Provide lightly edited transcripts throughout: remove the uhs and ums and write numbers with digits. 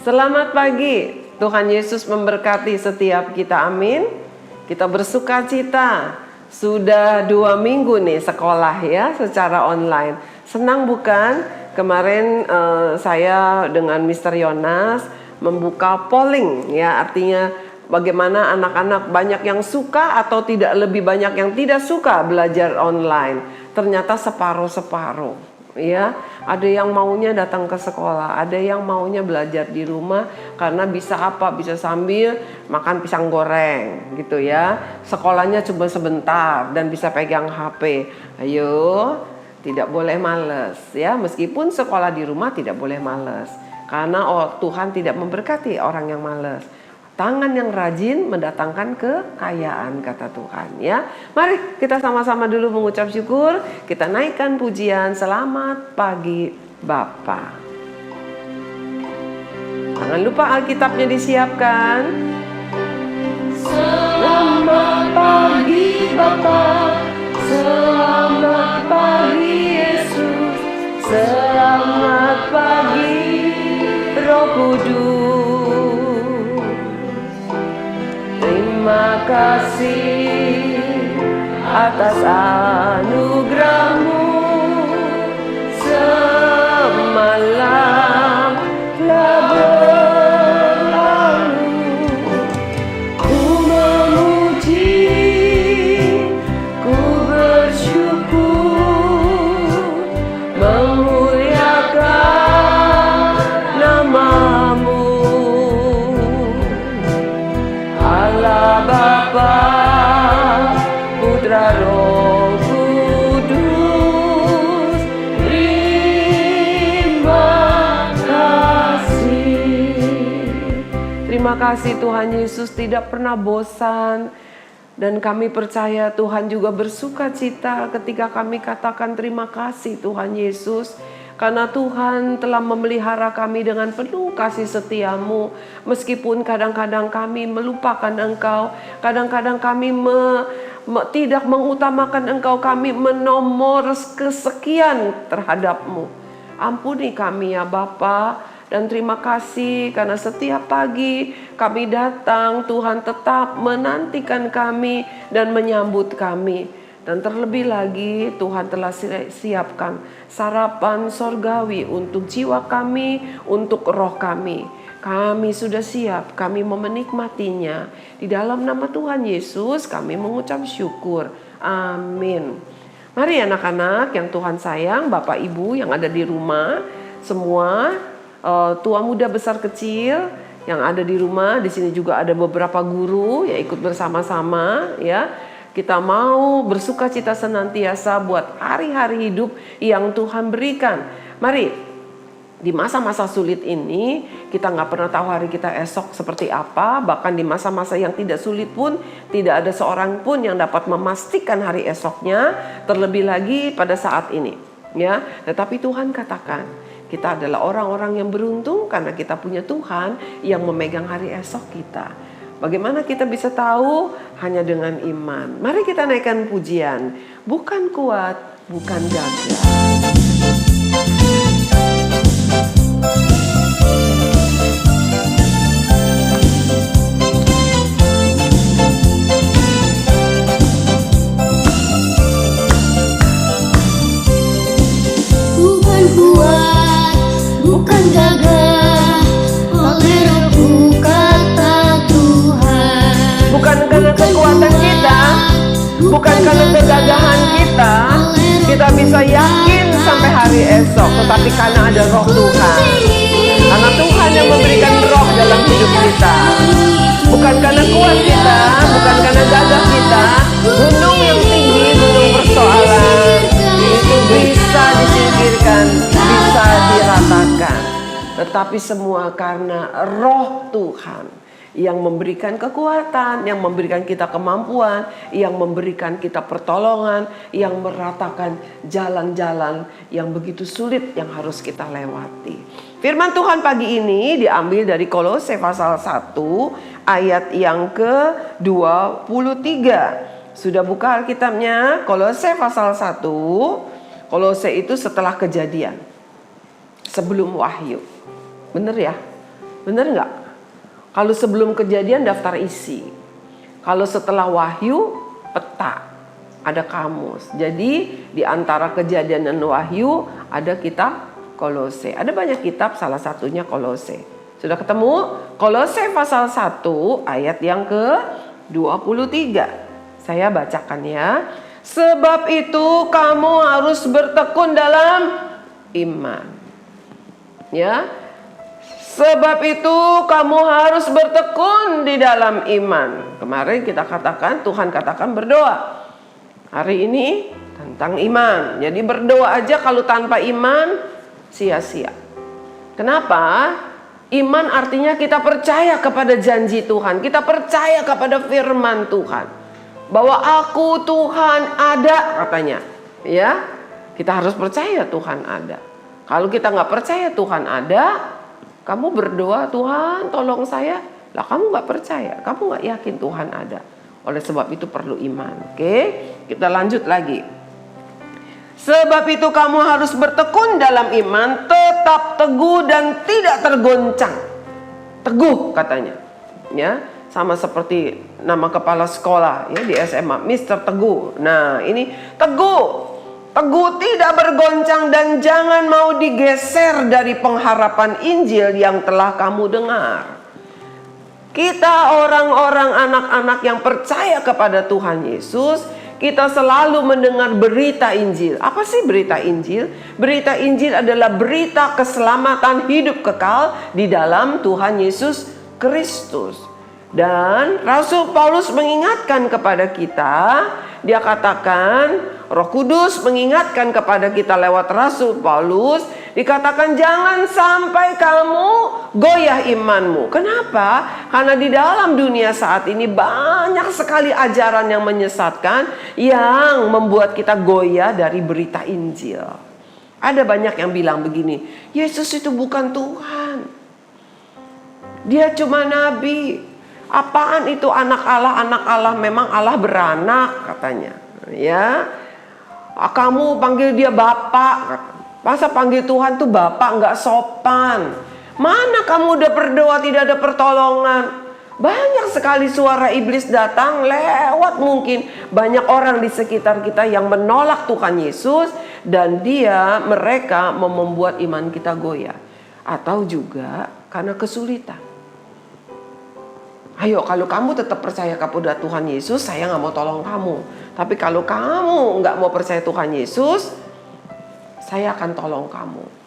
Selamat pagi, Tuhan Yesus memberkati setiap kita, amin. Kita bersuka cita, sudah 2 minggu nih sekolah ya secara online. Senang bukan? Kemarin saya dengan Mr. Yonas membuka polling ya, artinya bagaimana anak-anak banyak yang suka atau tidak lebih banyak yang tidak suka belajar online. Ternyata separuh-separuh. Ya, ada yang maunya datang ke sekolah, ada yang maunya belajar di rumah karena bisa apa? Bisa sambil makan pisang goreng gitu ya. Sekolahnya cuma sebentar dan bisa pegang HP. Ayo, tidak boleh males ya. Meskipun sekolah di rumah tidak boleh males. Karena Tuhan tidak memberkati orang yang males. Tangan yang rajin mendatangkan kekayaan, kata Tuhan ya. Mari kita sama-sama dulu mengucap syukur. Kita naikkan pujian selamat pagi Bapa. Jangan lupa Alkitabnya disiapkan. Selamat pagi Bapa, selamat pagi Yesus, selamat pagi Roh Kudus. Terima kasih atas anugerah-Mu. Semalam telah berlalu, ku memuji, ku bersyukur, memuliakan nama-Mu. Allah Bapa, Putra Roh Kudus, terima kasih. Terima kasih Tuhan Yesus, tidak pernah bosan. Dan kami percaya Tuhan juga bersuka cita ketika kami katakan terima kasih Tuhan Yesus. Karena Tuhan telah memelihara kami dengan penuh kasih setia-Mu. Meskipun kadang-kadang kami melupakan Engkau, kadang-kadang kami tidak mengutamakan Engkau, kami menomor kesekian terhadap-Mu. Ampuni kami ya Bapa, dan terima kasih karena setiap pagi kami datang, Tuhan tetap menantikan kami dan menyambut kami. Dan terlebih lagi Tuhan telah siapkan sarapan sorgawi untuk jiwa kami, untuk roh kami. Kami sudah siap, kami mau menikmatinya. Di dalam nama Tuhan Yesus kami mengucap syukur. Amin. Mari anak-anak yang Tuhan sayang, Bapak Ibu yang ada di rumah, semua tua muda besar kecil yang ada di rumah. Di sini juga ada beberapa guru yang ikut bersama-sama ya. Kita mau bersuka cita senantiasa buat hari-hari hidup yang Tuhan berikan. Mari, di masa-masa sulit ini kita nggak pernah tahu hari kita esok seperti apa. Bahkan di masa-masa yang tidak sulit pun tidak ada seorang pun yang dapat memastikan hari esoknya. Terlebih lagi pada saat ini, ya. Tetapi Tuhan katakan kita adalah orang-orang yang beruntung karena kita punya Tuhan yang memegang hari esok kita. Bagaimana kita bisa tahu? Hanya dengan iman. Mari kita naikkan pujian. Bukan kuat, bukan gagah. Bukan kuat, bukan gagah, oleh Rohku kata Tuhan. Bukan karena kekuatan kita, bukan karena kegagahan kita, kita bisa yakin sampai hari esok. Tetapi karena ada roh Tuhan. Karena Tuhan yang memberikan roh dalam hidup kita. Bukan karena kuat kita, bukan karena gagah kita. Gunung yang tinggi, gunung persoalan, itu bisa disingkirkan, bisa diratakan. Tetapi semua karena roh Tuhan yang memberikan kekuatan, yang memberikan kita kemampuan, yang memberikan kita pertolongan, yang meratakan jalan-jalan yang begitu sulit yang harus kita lewati. Firman Tuhan pagi ini diambil dari Kolose pasal 1 ayat yang ke-23. Sudah buka Alkitabnya? Kolose pasal 1. Kolose itu setelah kejadian, sebelum wahyu. Bener ya? Bener nggak? Kalau sebelum kejadian daftar isi. Kalau setelah wahyu peta. Ada kamus. Jadi di antara kejadian dan wahyu ada kitab Kolose. Ada banyak kitab, salah satunya Kolose. Sudah ketemu? Kolose pasal 1 ayat yang ke-23. Saya bacakan ya. Sebab itu kamu harus bertekun dalam iman. Ya. Sebab itu kamu harus bertekun di dalam iman. Kemarin kita katakan, Tuhan katakan berdoa. Hari ini tentang iman. Jadi berdoa aja kalau tanpa iman sia-sia. Kenapa? Iman artinya kita percaya kepada janji Tuhan. Kita percaya kepada firman Tuhan. Bahwa aku Tuhan ada katanya. Ya, kita harus percaya Tuhan ada. Kalau kita nggak percaya Tuhan ada, kamu berdoa, Tuhan tolong saya. Lah kamu nggak percaya, kamu nggak yakin Tuhan ada. Oleh sebab itu perlu iman. Oke, kita lanjut lagi. Sebab itu kamu harus bertekun dalam iman, tetap teguh dan tidak tergoncang. Teguh katanya. Ya, sama seperti nama kepala sekolah ya di SMA, Mr. Teguh. Nah, ini teguh. Teguh tidak bergoncang dan jangan mau digeser dari pengharapan Injil yang telah kamu dengar. Kita orang-orang anak-anak yang percaya kepada Tuhan Yesus, kita selalu mendengar berita Injil. Apa sih berita Injil? Berita Injil adalah berita keselamatan hidup kekal di dalam Tuhan Yesus Kristus. Dan Rasul Paulus mengingatkan kepada kita, dia katakan, Roh Kudus mengingatkan kepada kita lewat Rasul Paulus, dikatakan jangan sampai kamu goyah imanmu. Kenapa? Karena di dalam dunia saat ini banyak sekali ajaran yang menyesatkan, yang membuat kita goyah dari berita Injil. Ada banyak yang bilang begini, Yesus itu bukan Tuhan, dia cuma nabi. Apaan itu anak Allah memang Allah beranak katanya. Ya, kamu panggil dia Bapak. Masa panggil Tuhan tuh Bapak, nggak sopan. Mana kamu udah berdoa tidak ada pertolongan. Banyak sekali suara iblis datang lewat mungkin banyak orang di sekitar kita yang menolak Tuhan Yesus. Dan mereka membuat iman kita goyah. Atau juga karena kesulitan. Ayo kalau kamu tetap percaya kepada Tuhan Yesus, saya nggak mau tolong kamu. Tapi kalau kamu nggak mau percaya Tuhan Yesus, saya akan tolong kamu.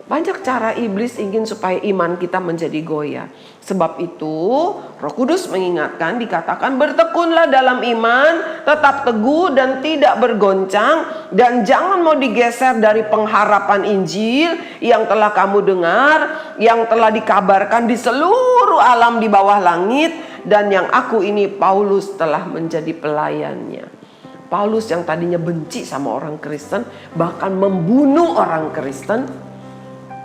Banyak cara iblis ingin supaya iman kita menjadi goyah. Sebab itu Roh Kudus mengingatkan, dikatakan bertekunlah dalam iman, tetap teguh dan tidak bergoncang, dan jangan mau digeser dari pengharapan Injil yang telah kamu dengar, yang telah dikabarkan di seluruh alam di bawah langit, dan yang aku ini Paulus telah menjadi pelayannya. Paulus yang tadinya benci sama orang Kristen, bahkan membunuh orang Kristen,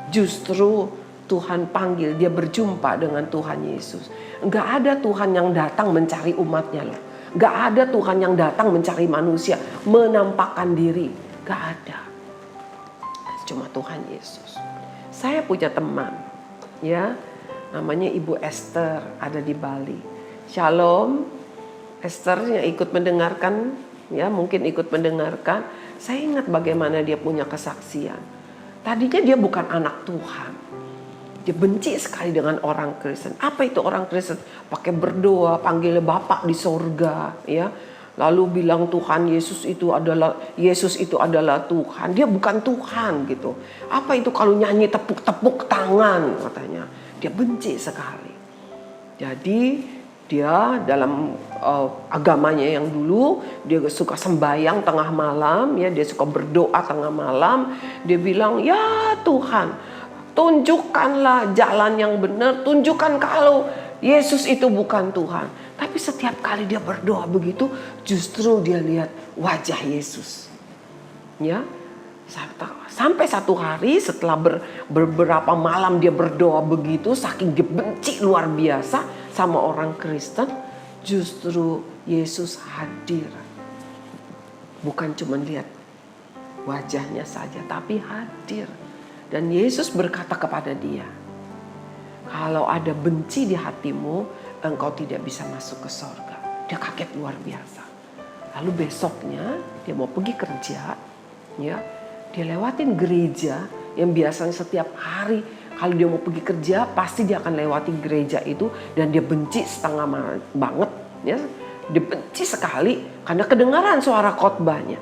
justru Tuhan panggil dia berjumpa dengan Tuhan Yesus. Enggak ada Tuhan yang datang mencari umatnya loh. Enggak ada Tuhan yang datang mencari manusia, menampakkan diri. Enggak ada. Cuma Tuhan Yesus. Saya punya teman, ya, namanya Ibu Esther, ada di Bali. Shalom, Esther yang ikut mendengarkan, ya mungkin ikut mendengarkan. Saya ingat bagaimana dia punya kesaksian. Tadinya dia bukan anak Tuhan. Dia benci sekali dengan orang Kristen. Apa itu orang Kristen? Pakai berdoa, panggil Bapak di sorga, ya. Lalu bilang Tuhan Yesus itu adalah Tuhan. Dia bukan Tuhan gitu. Apa itu kalau nyanyi tepuk-tepuk tangan katanya. Dia benci sekali. Jadi dia dalam agamanya yang dulu, dia suka sembahyang tengah malam, ya, dia suka berdoa tengah malam. Dia bilang, ya Tuhan, tunjukkanlah jalan yang benar, tunjukkan kalau Yesus itu bukan Tuhan. Tapi setiap kali dia berdoa begitu, justru dia lihat wajah Yesus. Ya, sampai satu hari setelah beberapa malam dia berdoa begitu, saking dia benci luar biasa sama orang Kristen, justru Yesus hadir. Bukan cuma lihat wajahnya saja, tapi hadir. Dan Yesus berkata kepada dia, Kalau ada benci di hatimu, engkau tidak bisa masuk ke sorga. Dia kaget luar biasa. Lalu besoknya dia mau pergi kerja, ya, dia lewatin gereja yang biasanya setiap hari kalau dia mau pergi kerja pasti dia akan lewati gereja itu, dan dia benci setengah banget, ya, dia benci sekali karena kedengaran suara khotbahnya.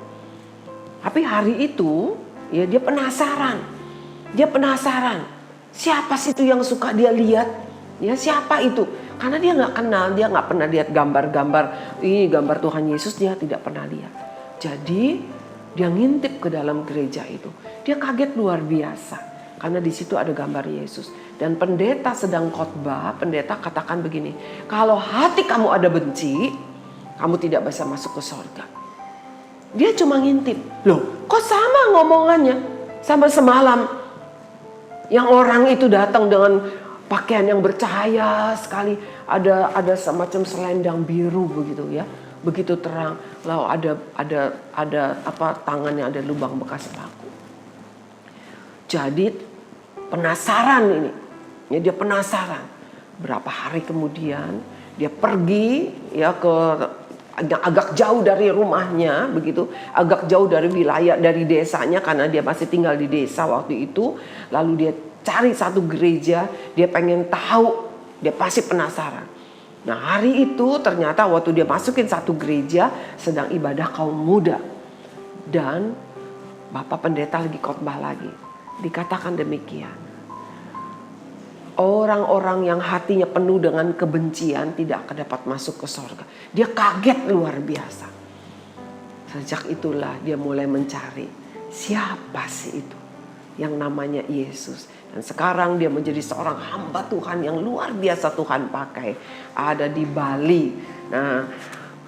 Tapi hari itu, ya, dia penasaran. Siapa sih itu yang suka dia lihat? Ya, siapa itu? Karena dia nggak kenal, dia nggak pernah lihat gambar-gambar. Ini gambar Tuhan Yesus dia tidak pernah lihat. Jadi dia ngintip ke dalam gereja itu. Dia kaget luar biasa karena di situ ada gambar Yesus. Dan pendeta sedang khotbah. Pendeta katakan begini, kalau hati kamu ada benci, kamu tidak bisa masuk ke sorga. Dia cuma ngintip. Loh, kok sama ngomongannya sama semalam? Yang orang itu datang dengan pakaian yang bercahaya sekali, ada semacam selendang biru begitu, ya, begitu terang. Lalu ada apa, tangannya ada lubang bekas paku. Jadi penasaran ini, ya, dia penasaran. Berapa hari kemudian dia pergi, ya, ke agak jauh dari rumahnya begitu, agak jauh dari wilayah, dari desanya, karena dia masih tinggal di desa waktu itu. Lalu dia cari satu gereja, dia pengen tahu, dia pasti penasaran. Nah, hari itu ternyata waktu dia masukin satu gereja sedang ibadah kaum muda, dan Bapak Pendeta lagi khotbah lagi. Dikatakan demikian, orang-orang yang hatinya penuh dengan kebencian tidak akan dapat masuk ke sorga. Dia kaget luar biasa. Sejak itulah dia mulai mencari, siapa sih itu yang namanya Yesus. Dan sekarang dia menjadi seorang hamba Tuhan yang luar biasa Tuhan pakai. Ada di Bali. Nah,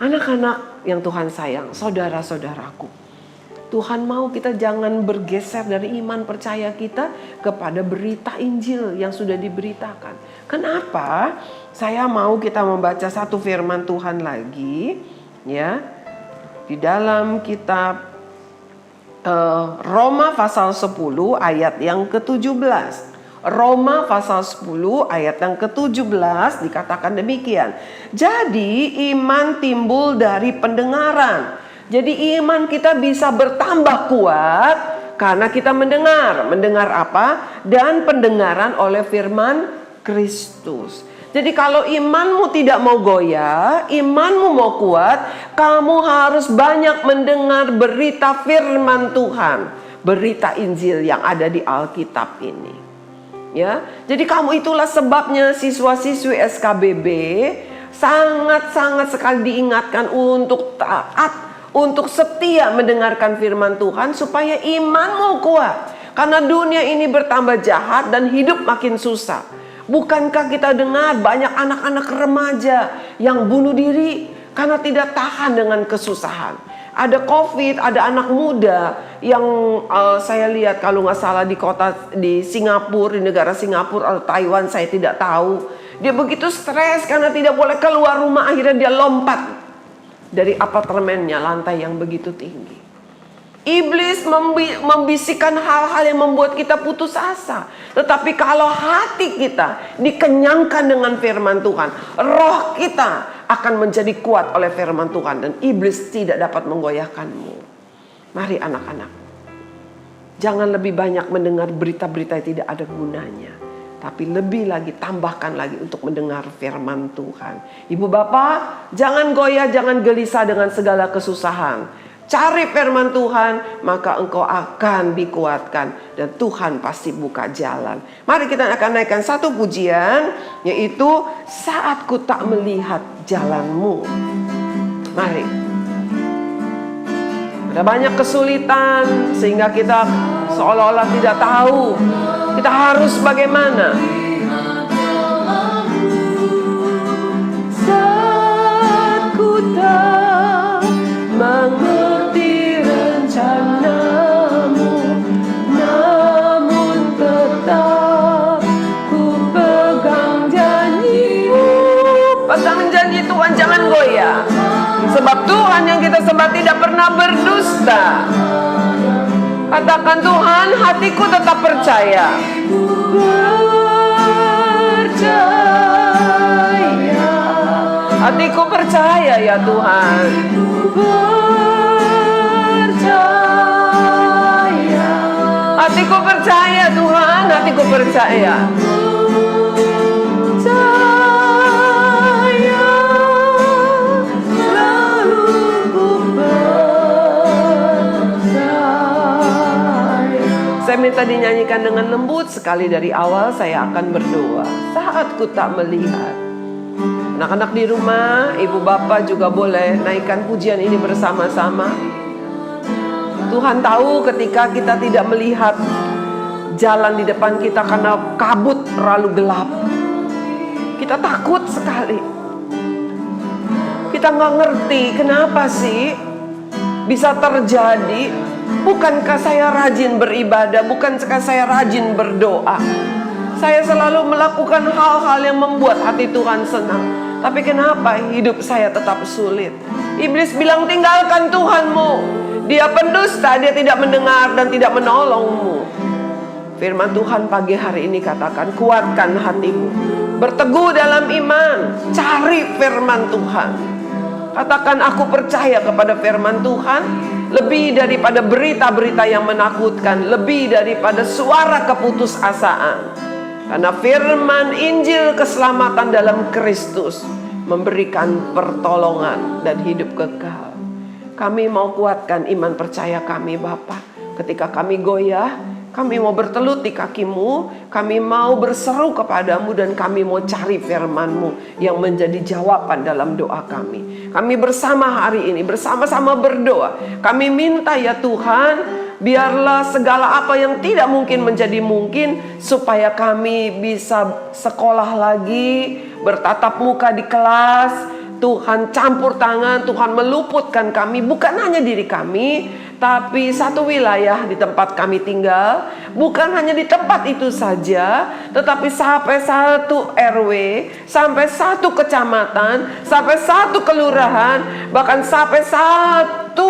anak-anak yang Tuhan sayang, saudara-saudaraku, Tuhan mau kita jangan bergeser dari iman percaya kita kepada berita Injil yang sudah diberitakan. Kenapa? Saya mau kita membaca satu firman Tuhan lagi, ya, di dalam kitab Roma pasal 10 ayat yang ke-17. Roma pasal 10 ayat yang ke-17 dikatakan demikian. Jadi iman timbul dari pendengaran. Jadi iman kita bisa bertambah kuat karena kita mendengar. Mendengar apa? Dan pendengaran oleh firman Kristus. Jadi kalau imanmu tidak mau goyah, imanmu mau kuat, kamu harus banyak mendengar berita firman Tuhan, berita Injil yang ada di Alkitab ini. Ya, jadi kamu itulah sebabnya siswa-siswi SKBB sangat-sangat sekali diingatkan untuk taat, untuk setia mendengarkan firman Tuhan supaya imanmu kuat. Karena dunia ini bertambah jahat dan hidup makin susah. Bukankah kita dengar banyak anak-anak remaja yang bunuh diri karena tidak tahan dengan kesusahan? Ada COVID, ada anak muda yang saya lihat kalau nggak salah di Singapura, di negara Singapura atau Taiwan, saya tidak tahu. Dia begitu stres karena tidak boleh keluar rumah, akhirnya dia lompat dari apartemennya, lantai yang begitu tinggi. Iblis membisikkan hal-hal yang membuat kita putus asa. Tetapi kalau hati kita dikenyangkan dengan firman Tuhan, roh kita akan menjadi kuat oleh firman Tuhan, dan iblis tidak dapat menggoyahkanmu. Mari anak-anak, jangan lebih banyak mendengar berita-berita yang tidak ada gunanya, tapi lebih lagi, tambahkan lagi untuk mendengar firman Tuhan. Ibu bapak, jangan goyah, jangan gelisah dengan segala kesusahan. Cari firman Tuhan, maka engkau akan dikuatkan dan Tuhan pasti buka jalan. Mari kita akan naikkan satu pujian, yaitu Saat Ku Tak Melihat Jalanmu. Mari. Ada banyak kesulitan sehingga kita seolah-olah tidak tahu kita harus bagaimana. Saat ku tak mengerti rencanamu, namun tetap ku pegang janjimu. Pegang janji Tuhan, jangan goyah. Sebab Tuhan yang kita sembah tidak pernah berdusta. Katakan, Tuhan, hatiku tetap percaya. percaya. Hatiku percaya ya Tuhan. Percaya. Hatiku percaya Tuhan, hatiku percaya. Percaya. Selalu ku percaya. Saya minta dinyanyikan dengan lembut sekali dari awal. Saya akan berdoa saat ku tak melihat. Anak-anak di rumah, ibu bapak juga boleh naikkan pujian ini bersama-sama. Tuhan tahu ketika kita tidak melihat jalan di depan kita karena kabut terlalu gelap, kita takut sekali. Kita nggak ngerti kenapa sih bisa terjadi. Bukankah saya rajin beribadah? Bukankah saya rajin berdoa? Saya selalu melakukan hal-hal yang membuat hati Tuhan senang. Tapi kenapa hidup saya tetap sulit? Iblis bilang tinggalkan Tuhanmu. Dia pendusta, dia tidak mendengar dan tidak menolongmu. Firman Tuhan pagi hari ini katakan, kuatkan hatimu, berteguh dalam iman, cari firman Tuhan. Katakan aku percaya kepada firman Tuhan lebih daripada berita-berita yang menakutkan, lebih daripada suara keputusasaan. Karena firman Injil keselamatan dalam Kristus memberikan pertolongan dan hidup kekal. Kami mau kuatkan iman percaya kami Bapa. Ketika kami goyah, kami mau bertelut di kakimu, kami mau berseru kepadamu, dan kami mau cari firman-Mu yang menjadi jawaban dalam doa kami. Kami bersama hari ini, bersama-sama berdoa. Kami minta ya Tuhan, biarlah segala apa yang tidak mungkin menjadi mungkin, supaya kami bisa sekolah lagi, bertatap muka di kelas. Tuhan campur tangan, Tuhan meluputkan kami, bukan hanya diri kami, tapi satu wilayah di tempat kami tinggal. Bukan hanya di tempat itu saja, tetapi sampai satu RW, sampai satu kecamatan, sampai satu kelurahan, bahkan sampai satu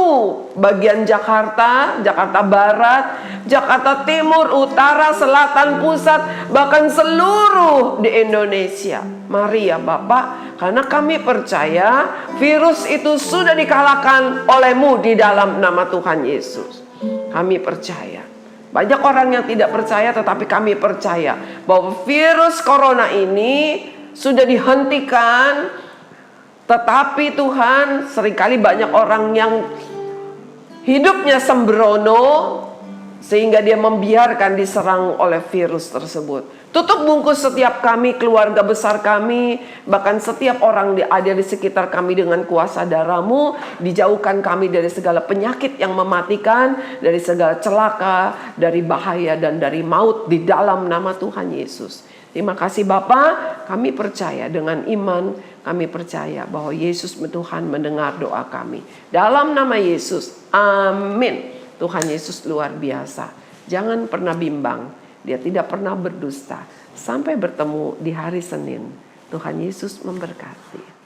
bagian Jakarta, Jakarta Barat, Jakarta Timur, Utara, Selatan, Pusat, bahkan seluruh di Indonesia. Mari ya Bapak, karena kami percaya virus itu sudah dikalahkan oleh-Mu di dalam nama Tuhan Yesus. Kami percaya. Banyak orang yang tidak percaya, tetapi kami percaya bahwa virus corona ini sudah dihentikan. Tetapi Tuhan, seringkali banyak orang yang hidupnya sembrono sehingga dia membiarkan diserang oleh virus tersebut. Tutup bungkus setiap kami, keluarga besar kami, bahkan setiap orang ada di sekitar kami dengan kuasa darah-Mu. Dijauhkan kami dari segala penyakit yang mematikan, dari segala celaka, dari bahaya dan dari maut di dalam nama Tuhan Yesus. Terima kasih Bapa, kami percaya dengan iman, kami percaya bahwa Yesus Tuhan mendengar doa kami. Dalam nama Yesus, amin. Tuhan Yesus luar biasa. Jangan pernah bimbang. Dia tidak pernah berdusta. Sampai bertemu di hari Senin. Tuhan Yesus memberkati.